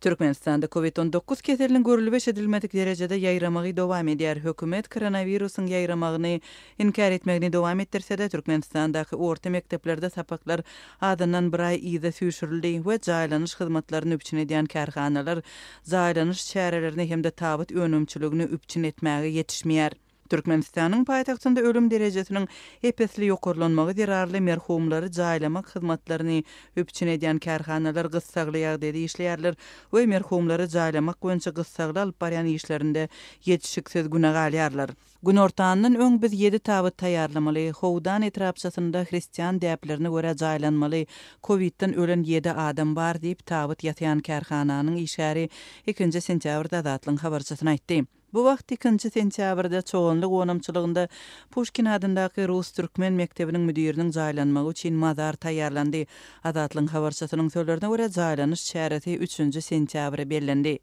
Türkmenistanda COVID-19 keselinin görülüp edilmedik derecede yayramagy dowam edýär. Hökümet koronawirusyň yayramagyny inkar etmegini dowam etdirse-de Türkmenistandaky orta mekteplerde sapaklar adından bir ay ýyda süýşürildi we jaýlanyş hyzmatlaryny üpçün edýän karhanalar jaýlanyş çärelerini hemde tabut önümçiligini üpçün etmäge yetişmeýär. Türkmenistanyň paýtagtynda ölüm derejesiniň epesli ýokarlanmagy derarly merhumlary jaýlamak hyzmatlaryny üpçün edýän karhanalar gyssagly ýagdaýda işleýärler we merhumlary jaýlamak boýunça gyssagly alyp barýan işlerinde ýetişiksiz günä galýarlar. Gün ortanyň öň biz 7 tabut taýýarlamaly, Howdan etrapçasynda hristiýan däplerine görä jaýlanmaly Covid-den ölen 7 adam bar diýip tabut ýatýan karhananyň işgäri 2 sentýabrda Azatlyň habarçysyna aýtdy. Bu wagt 2 sentýabrda çoğunlyk onamçylygynda Pushkin adyndaky Rus türkmen mektebiniň müdiriniň jaýlanmagy üçin mazar taýýarlandy. Azatlyň habarçysynyň sözlerine görä jaýlanyş çäresi 3 sentýabra bellendi.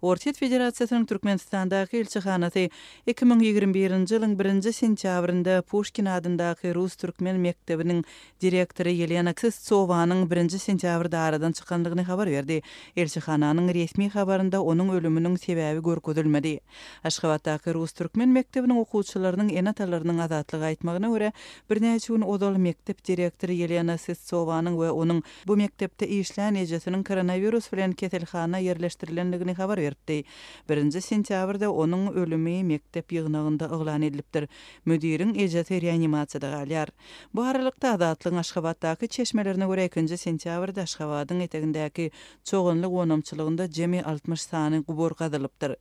Ortiýet Federasiýasynyň Türkmenistandaky elçihanasy 2021-nji ýylyň 1 sentýabrynda Pushkin adyndaky Rus türkmen mektebiniň direktory Yelena Ksystsowanyň 1 sentýabrda aradan çykanlygyny habar berdi. Elçihananyň resmi habarynda onuň ölüminiň sebäbi görkezilmedi. Aşgabatdaky Rus türkmen mektebiniň okuwçylarynyň enatalarynyň azatlygy aýtmagyna görä, birnäçe gün odal mektep direktory Yelena Ksystsowanyň we onuň bu mektepde işlän ejesiniň koronavirus bilen keselhana ýerleşdirilendigini habar berdi. 1 sentýabrda onuň ölümi mektep ýygnagynda eglan edilipdir. Müdiriň ejesi reanimasiýada galýar. Bu aralykda Azatlyň Aşgabatdaky çeşmelerine görä 2 sentýabrda Aşgabatyň etegindäki çoğunlyk onamçylygynda jemi 60 sany gubur gazylypdyr.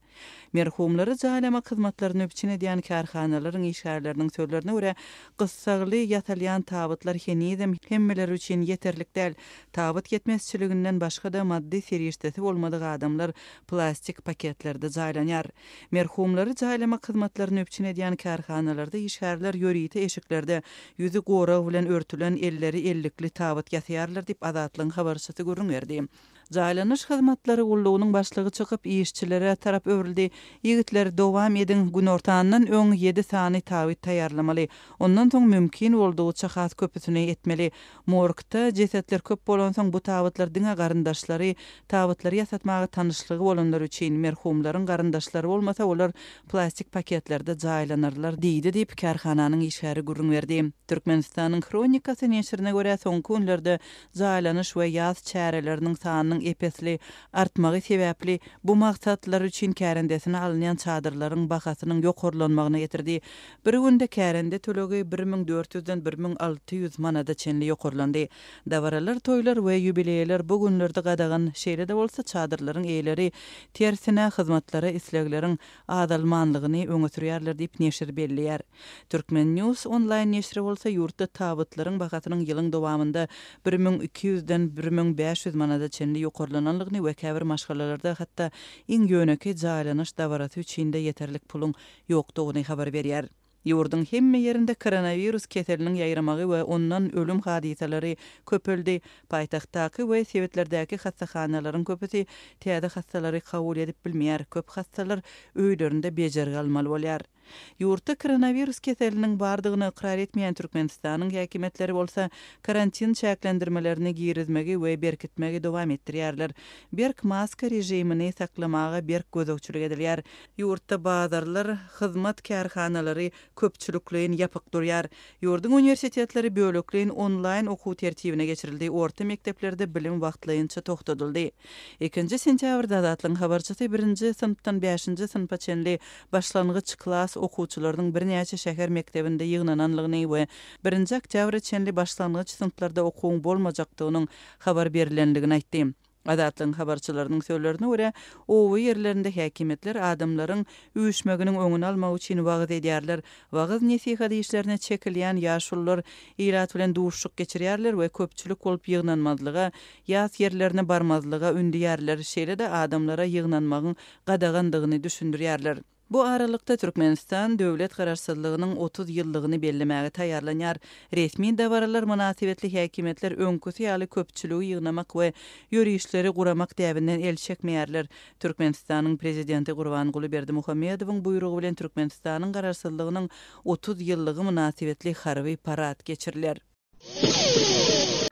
Merhumlary jaýlamak hyzmatlaryny üpçün edýän karhanalaryň işgärleriniň sözlerine görä, gyssagly ýatalýan tabutlar henizem hemmeler üçin ýeterlik däl. Tabut yetmezçiliginden başga da maddi serişdesi bolmadyk adamlar plastik paketlerde jaýlanýar. Merhumlary jaýlamak hyzmatlaryny üpçün edýän karhanalarda işgärler ýörüýte eşiklerde ýüzü goraw bilen örtülen elleri ellikli tabut ýatyarlar diýip Azatlyň habarçysy görünýärdi. Jaýlanyş hyzmatlary gullugynyň başlygy çykyp işçilere tarap öwrildi. Ýigitler dowam edin, gün ortanyň öň 7 sany tabut taýýarlamaly. Ondan soň mümkin boldugyça has köpüsini etmeli. Morgda jesetler köp bolan soň bu tabutlar diňe garyndaşlary tabutlary ýasatmagy tanışlygy bolanlar üçin merhumlaryň garyndaşlary bolmasa olar plastik paketlerde jaýlanarlar diýdi diýip karhananyň işgäri görünýärdi. Türkmenistanyň kronikasy neşrine görä soňky günlerde jaýlanyş we ýaz çäreleriniň sanynyň epesli artmagy sebäpli bu maksatlar üçin kärendesine alınýan çadırlaryň bahasynyň ýokarlanmagyna getirdi. Bir günde kärende tölegi 1400-den 1600 manada çenli ýokarlandy. Dawaralar, toýlar we ýubileýler bu günlerde gadagan şeýle de bolsa çadırlaryň eýleri tersine hyzmatlary islegleriň adalmanlygyny öňe sürýärler diýip neşir belliýär. Türkmen News online neşri bolsa ýurtda tabutlaryň bahasynyň ýylyň dowamında 1200-den 1500 manada çenli ýokarlananlygyny we käbir maşgalalarda hatda iň ýöneki jaýlanyş dawarasy üçin-de ýeterlik puluň ýokdugyny habar berýär. Ýurdun hemme ýerinde koronavirus keseliniň ýaýramagy we ondan ölüm hadiseleri köpeldi. Paýtagtdaky we sewetlerdäki hastahanalaryň köpüsi täze hastalary kabul edip bilmeýär. Köp hastalar öýlerinde bejer galmaly bolýar. Ýurtda koronavirus keseliniň bardygyny ikrar etmeýän Türkmenistanyň häkimetleri bolsa karantin çäklendirmelerini girizmegi we berkitmegi dowam etdirýärler. Berk maska rejimini saklamaga berk gözükçülük edilýär. Ýurtda bazarlar, hyzmat karhanalary köpçülikleýin ýapyk durýar. Ýurdun universitetleri bölekleýin online okuw tertibine geçirildi. Orta mekteplerde bilim wagtlaýynça toktatyldy. 2 sentýabrda Azatlyň habarçysy 1-nji synpdan 5-nji synpa çenli başlangyç klas okuwçylarynyň birnäçe şäher mektebinde ýygnananlygyny we 1-nji oktýabr çenli başlangyç synplarda okuwun bolmajakdygynyň habar berilendigini aýtdy. Azatlyň habarçylarynyň sözlerine görä, owy ýerlerinde häkimetler adamlaryň üýüşmeginiň öňüni almak üçin wagt edýärler. Wagt nesihat işlerine çekilýän ýaşullar ýyrat bilen duşşuk geçirýärler we köpçülik bolup ýygnanmazlyga, ýaz ýerlerine barmazlyga ündüýärler. Şeýle-de adamlara ýygnanmagyň gadagandygyny düşündirýärler. Bu aralykda Türkmenistan döwlet gararsızlygynyň 30 ýyllygyny bellemäge taýýarlanýar. Resmi dawaralar münasibetli häkimetler öňküsi ýaly köpçüligi ýygnamak we ýörüşleri guramak däbinden el çekmeýärler. Türkmenistanyň prezidenti Gurbanguly Berdimuhammedowyň buyrugy bilen Türkmenistanyň gararsızlygynyň 30 ýyllygy münasibetli harby parat geçiriler.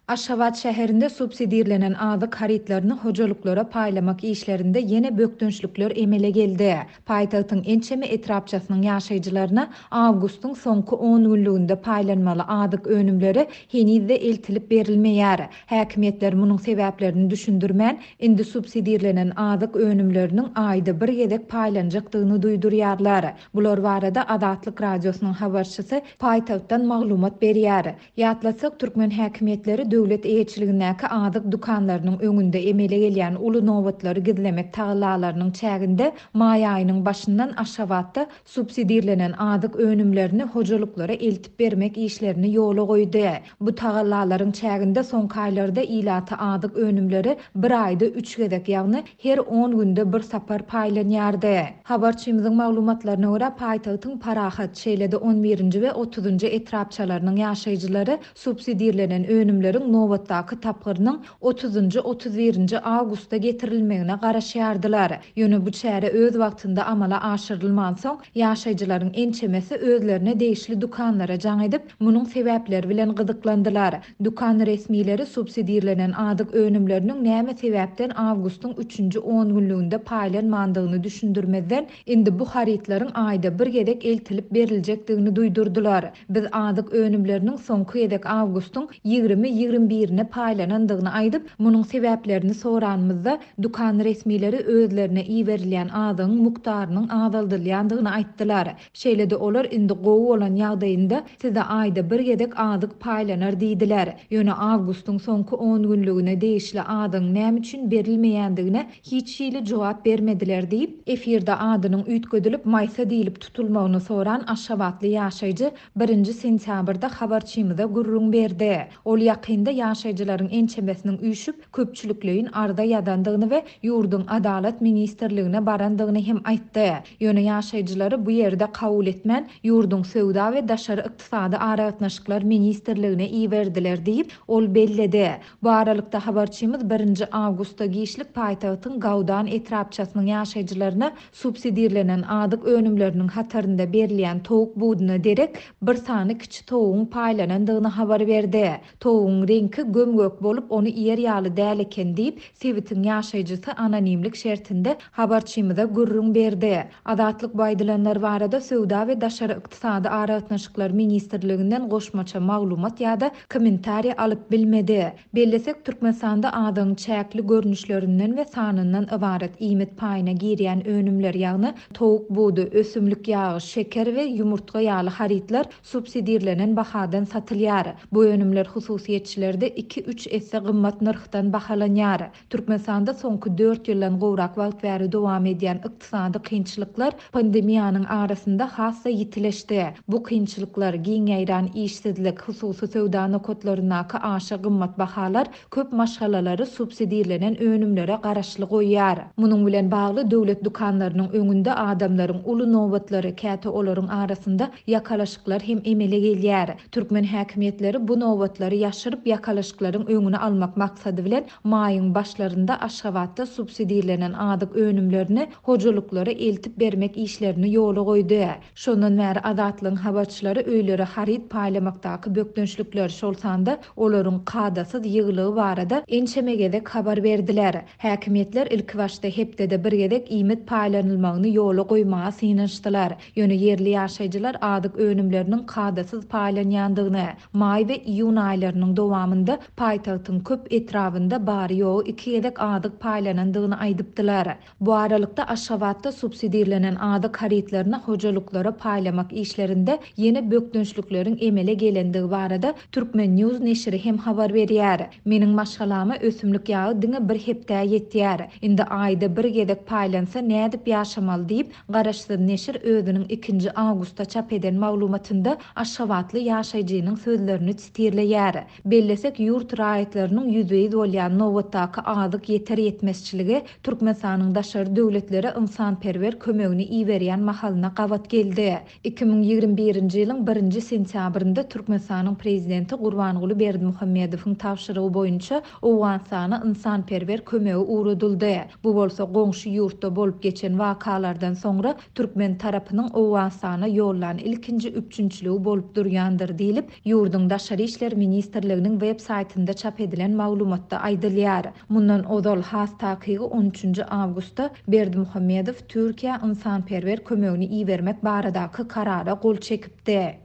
Aşgabat şäherinde subsidirlenen azyk haritlaryny hojalyklara paýlamak işlerinde ýene bökdünçlükler emele geldi. Paýtagtyň ençeme etrapçasynyň ýaşaýjylaryna awgustyň soňky 10 günlüginde paýlanmaly azyk önümleri henizde eltilip berilmeýär. Häkimetler munyň sebäplerini düşündirmän, indi subsidirlenen azyk önümleriniň aýda bir gezek paýlanjakdygyny duýdurýarlar. Bular barada Adatlyk radiosynyň habarçysy paýtagtdan maglumat berýär. Ýatlasak türkmen häkimetleri döwlet eýetçiligindäki azyk dukanlarynyň öňünde emele gelýän uly nowatlary gizlemek taglalarynyň çäginde maý aýynyň başyndan Aşgabatda subsidirlenen azyk önümlerini hojalyklara eltip bermek işlerini ýola goýdy. Bu tagallalaryň çäginde soňky aýlarda ilaty azyk önümleri bir aýda 3 gezek, ýagny her 10 günde bir sapar paýlanýardy. Habarçymyzyň maglumatlaryna görä paýtagtyň Parahat, Şeýlede 11-nji we 30-njy etrapçalarynyň ýaşaýjylary subsidirlenen önümleri nowatdaky tapgyrynyň 30-njy 31-nji awgustda getirilmegine garaşýardylar. Ýöne bu çäre öz wagtynda amala aşyrylman soň ýaşaýjylaryň ençemesi özlerine değişli dukanlara jaň edip munyň sebäpleri bilen gyzyklandylar. Dukan resmileri subsidirlenen azyk önümleriniň näme sebäpden awgustyň 3-nji 10 günlüginde paýlanmandygyny düşündirmeden indi bu haritlaryň aýda bir gezek eltilip berilejekdigini duýdurdular. Biz azyk önümleriniň soňky gezek awgustyň 20-21-ne paýlanandygyny aýdyp, munyň sebäplerini soranmyzda dukan resmileri özlerine iýerilýän azyň mukdarynyň azaldylýandygyny aýtdylar. Şeýlede olar indi gowy bolan ýagdaýynda size aýda bir gezek azyk paýlanar diýdiler. Ýöne awgustyň soňky 10 günlügine değişli azyň näme üçin berilmeýändigine hiç şeýle jogap bermediler diýip, efirde adynyň üýtgedilip maýsa diýilip tutulmagyny soran Aşgabatly ýaşaýjy 1-nji sentýabrda habarçymyza gurrun berdi. Ol ýakynda ýaşaýjylaryň ençemesiniň üýşüp köpçülikleýin arda ýadandygyny we ýurdun adalet ministrligine barandygyny hem aýtdy. Ýöne ýaşaýjylary bu ýerde kabul etmän ýurdun söwda we daşary ykdysady aragatnaşyklar ministrligine iýerdiler diýip ol belledi. Bu aralykda habarçymyz 1-nji awgustda giýişlik paýtagtyň Gawdan etrapçasynyň ýaşaýjylaryna subsidirlenen azyk önümleriniň hatarynda berilýän towuk budyna derek bir sany kiçi towugyň paýlanandygyny habar berdi. Towugyň rengi gömgök bolup onu iýer ýaly däl eken diýip Sewitin ýaşaýjysy anonimlik şertinde habarçymyza gurrun berdi. Adatlyk baýdylanlar barada söwda we daşary ykdysady aragatnaşyklar ministrliginden goşmaça maglumat ýa-da kommentariýa alyp bilmedi. Bellesek Türkmenistanda azyň çäkli görnüşlerinden we sanyndan ibaret iýmet paýyna girýän önümler ýagny towuk budy, ösümlik ýagy, şeker we ýumurtga ýaly haritlar subsidirlenen bahadan satylýar. Bu önümler hususiýetçilerde 2-3 esse gymmat narhdan bahalanýar. Türkmenistanda soňky 4 ýyldan gowrak wagt bäri dowam edýän ykdysady kynçylyklar pandemiýanyň arasynda hassa ýitileşdi. Bu kynçylyklar giňeýran işsizlik, hususy söwda nokotlarynaky aşa gymmat bahalar köp maşgalalary subsidirlenen önümlere garaşly goýýar. Munyň bilen bagly döwlet dukanlarynyň öňünde adamlaryň uly nowatlary käte olaryň arasynda ýakalaşyklar hem emele gelýär. Türkmen häkimetleri bu nowatlary ýaşyryp ýakalaşyklaryň öňüni almak maksady bilen maýyň başlarynda Aşgabatda subsidirlenen azyk önümlerini hojalyklara eltip bermek işlerini ýola goýdy. Şondan bäri Adatlyň habarçylary öýleri harit paýlamakdaky bökdünçlükler şolsanda olaryň kadasyz ýygylygy barada ençeme gezek habar berdiler. Häkimetler ilk başda hepdede bir gezek iýmet paýlanylmagyny ýola goýmaga synanyşdylar. Ýöne yerli ýaşaýjylar azyk önümleriniň kadasyz paýlanýandygyny, maý we iýun aýlarynyň dowamında paýtagtyň köp etrafynda bary ýoğu 2 gezek azyk paýlanandygyny aýdypdylar. Bu aralykda Aşgabatda subsidirlenen azyk haritlaryny hojalyklara paýlamak işlerinde ýene bökdünçlükleriň emele gelendigi barada Türkmen News neşri hem habar berýär. Meniň maşgalama ösümlik ýagy diňe bir hepde ýetýär. Indi aýda bir gezek paýlansa nädip ýaşamaly diýip garaşsyz neşir özüniň 2-nji awgustda çap eden maglumatynda Aşgabatly ýaşaýjynyň sözlerini çitirleýär. Bellesek ýurt raýatlarynyň ýüzüňi bolýan nowatdaky azyk ýeter ýetmezçiligi Türkmenistanyň daşary döwletlere ynsanperwer kömegini iýerýän mahalyna gawat geldi. 2021-nji ýylyň 1-nji sentýabrynda Türkmenistanyň prezidenti Gurbanguly Berdimuhammedowyň tapşyrygy boýunça Owgansana ynsanperwer kömegi uğradyldy. Bu bolsa goňşy ýurtda bolup geçen wakalardan soňra Türkmen tarapynyň Owgansana ýollanan ilkinji üçünçligi bolup durýandyr diýilip, ýurdun daşary işler ministrliginiň Türkiýanyň web saytynda çap edilen maglumatda aýdylýar. Mundan ozal has takygy 13 awgustda Berdimuhammedow Türkiýa ynsanperwer kömegini iýermek baradaky karara gol çekipdi.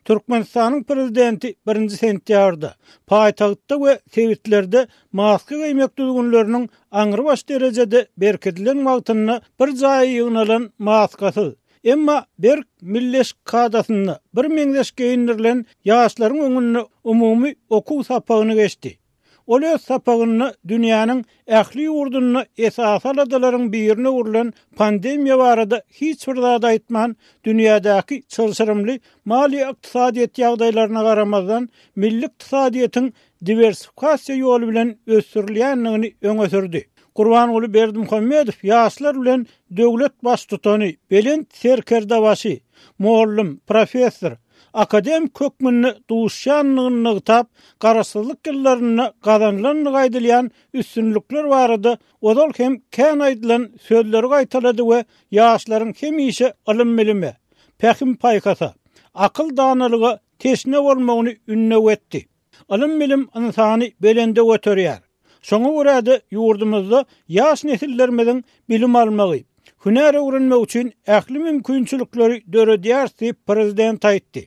Türkmenistanyň prezidenti 1 sentýabrda paýtagtda we sewitlerde maska giýmek düzgünleriniň aňyrbaş derejede berkedilen wagtyny bir jaýy ýygnalan maskasy. Emma Berk Milleş kadasyny bir meňdeş geýinirilen ýaşlaryň öňüne umumy okuw sapagyny geçdi. Ol öz sapagyny dünýäniň ähli ýurduny esas aladalaryň birine urulan pandemiýa barada hiç bir zat aýtman dünýädäki çylşyrymly mali ykdysadyýet ýagdaýlaryna garamazdan milli ykdysadyýetiň diversifikasiýa ýolu bilen ösürilýänligini öňe sürdi. Gurbanoğlu Berdimuhammedow ýaşlar bilen döwlet baş tutany, belent serkerdawaşy, muallim, professor, akademik kökmünni duşanlygyny nygtap, garaşsyzlyk ýyllaryny gazanylanyny gaýdylýan üstünlükler barada odal hem kän aýdylan sözleri gaýtalady we ýaşlaryň hemişe ilm bilime, pähim paýkasa, akyl danalygy teşne bolmagyny ünne etdi. Ilm bilim insany belende götürýär. Şoňa görä-de ýurdumyzda ýaş nesillerimiň bilim almagy, hünär öwrenmek üçin ähli mümkinçilikleri döredýär diýip prezident aýtdy.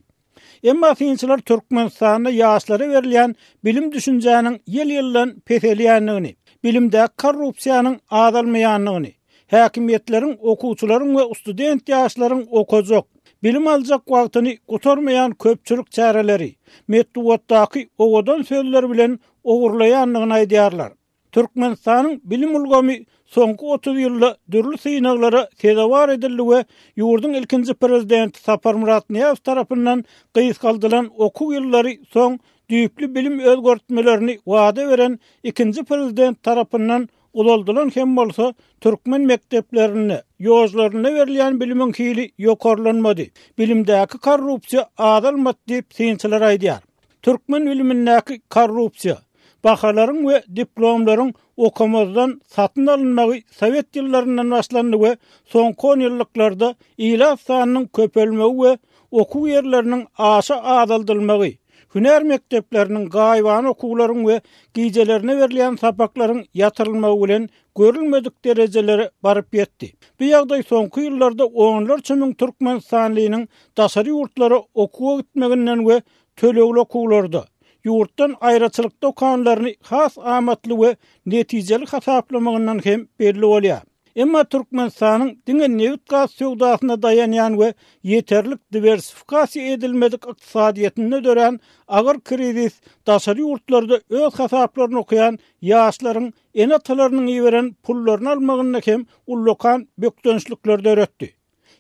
Emma synçylar Türkmenistanda ýaşlara berilýän bilim düşünjäniň ýyl-ýyldan peselýänligini, bilimde korrupsiýanyň azalmaýanlygyny, häkimiýetleriň, okuwçylaryň we student ýaşlaryň okajak, bilim aljak wagtyny gutarmaýan köpçülik çäreleri, metduwatdaky owadan sözler bilen ogurlaýanlygyny aýdýarlar. Türkmenistanyň bilim ulgamy soňky 30 ýylda dürli syňaglara sezawar edildi we ýurduň ilkinji prezidenti Sapar Murat Niýazow tarapyndan gysgaldylan okuw ýyllary soň düýpli bilim özgörtmelerini wada beren ikinji prezident tarapyndan ulaldylan hem bolsa türkmen mekteplerini, ýoşlaryna berilýän bilimiň hili ýokarlanmady. Bilimdäki korrupsiýa azalmady diýip synçylar aýdýar. Türkmen bilimindäki korrupsiýa, bahalaryň we diplomlaryň okamazdan satyn alınmagy Sowet ýyllaryndan başlandy we soňky 10 ýyllyklarda ilaf sanynyň köpelmegi we okuw ýerleriniň aşa azaldylmagy, hünär mektepleriniň gaýban okuwlaryň we gijelerine berilýän sapaklaryň ýatyrylmagy bilen görülmedik derejelere baryp ýetdi. Bu ýagdaý soňky ýyllarda onlarça müň türkmenistanyň daşary ýurtlary okuwa gitmeginden we tölegli okuwlarda ýurtdan aýraçylykda okanlaryny has amatly we netijeli hasaplamagynyň hem belli bolýar. Emma Türkmenistanyň diňe newit gaz söwdasyna dayanýan we ýeterlik diversifikasiýa edilmedik ykdysadyýetine dören agyr krizis daşary ýurtlarda öz hasaplaryny okuyan ýaşlaryň enatalarynyň ýiberen pullaryny almagyna hem ullokan bökdönçlükler döretdi.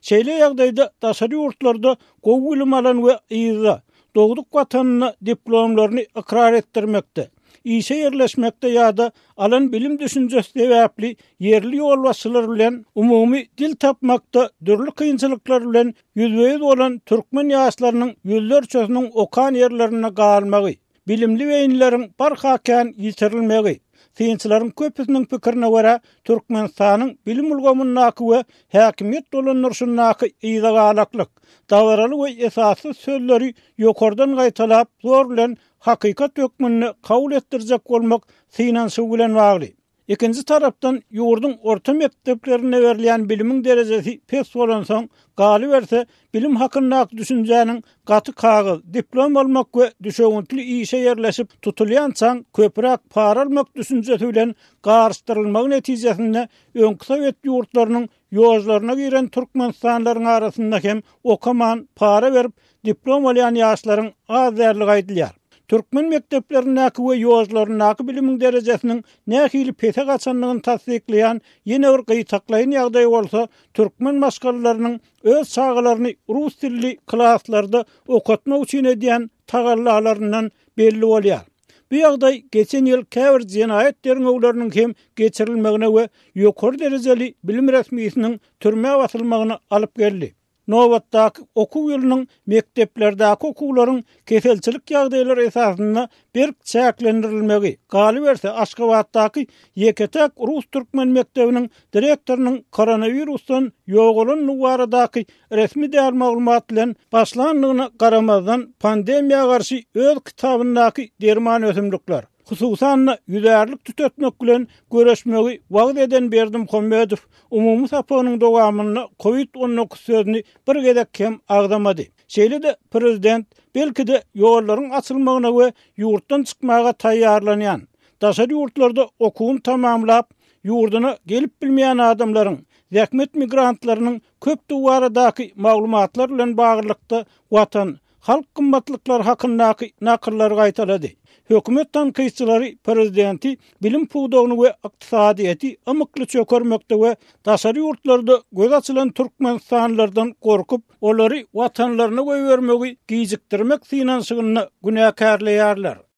Şeýle ýagdaýda daşary ýurtlarda gowy bilim alan we ýyza dogduk watanyna diplomlaryny ikrar etdirmekde, işe yerleşmekde ýa-da alan bilim düşünjesi sebäpli yerli ýolbaşçylar bilen umumy dil tapmakda dürli kynçylyklar bilen ýüzbeýiz bolan türkmen ýaşlarynyň ýüllerçesiniň okan ýerlerine galmagy, bilimli beýinleriň barhakän ýitirilmegi, synçylaryň köpüsiniň pikirine görä Türkmenistanyň bilim ulgamynyňky we häkimiýet dolanýarynyňky ýyza galaklyk, dawaraly we esasy sözleri ýokardan gaýtalap zor bilen hakykat hökmüni kabul etdirjek bolmak synanşy bilen bagly. Ikinji tarapdan ýurduň orta mekteplerine berilýän bilimiň derejesi pes bolan soň galy berse bilim hakyndaky düşünjäniň gaty kagyz, diplom almak we düşegüntli işe yerleşip tutulýan saň köpürak para almak düşünjesi bilen garşdyrylmagy netijesinde öňki Sowet ýurtlarynyň ýoşlaryna giren türkmenistanylaryň arasynda hem okaman, para berip diplom alýan ýaşlaryň az därligi aýdylýar. Türkmen mekteplerindäki we ýoşlarynyň bilimiň derejesiniň nähili pese gaçanlygyny tasdikleýän ýene bir gyýtaklaýan ýagdaý bolsa, türkmen maşgallarynyň öz çağalaryny rus dilli klasslarda okatmak üçin edýän tagallalaryndan belli bolýar. Bu ýagdaý geçen ýyl käbir jenaýet derňewleriniň hem geçirilmegine we ýokary derejeli bilim resmiýetiniň türmäge basylmagyna alyp geldi. nowatdaky okuw ýylynyň mekteplerdäki okuwlaryň keselçilik ýagdaýlary esasyna berk çäklendirilmegi, galy berse Aşgabatdaky Yeketek Rus Türkmen mektebiniň direktorynyň koronavirusdan ýogulan nuwaradaky resmi däl maglumat bilen başlanlygyna garamazdan pandemiýa garşy öz kitabyndaky derman ösümlikler hususan ýüzärlik tütetmek bilen göreşmegi wagt eden Berdim Hommedov umumy sapanyň dowamyny COVID-19 sözüni bir gezek hem agdamady. Şeýle-de prezident belki-de ýollaryň açylmagyna we ýurtdan çykmaga taýýarlanýan, daşary ýurtlarda okuwyn tamamlap ýurduny gelip bilmeýän adamlaryň, zähmet migrantlarynyň köp duwaradaky maglumatlar bilen baglykda watan, halk gymmatlyklar hakyndaky nakyllar gaýtalady. Hökümet tanqyçylary prezidenti bilim puwdogyny we ykdysadyety amykly çökermekde we daşary ýurtlarda göz açylan türkmenstanlardan gorkup olary watanlaryna goýbermegi gijikdirmek synanşygyny günäkärleýärler.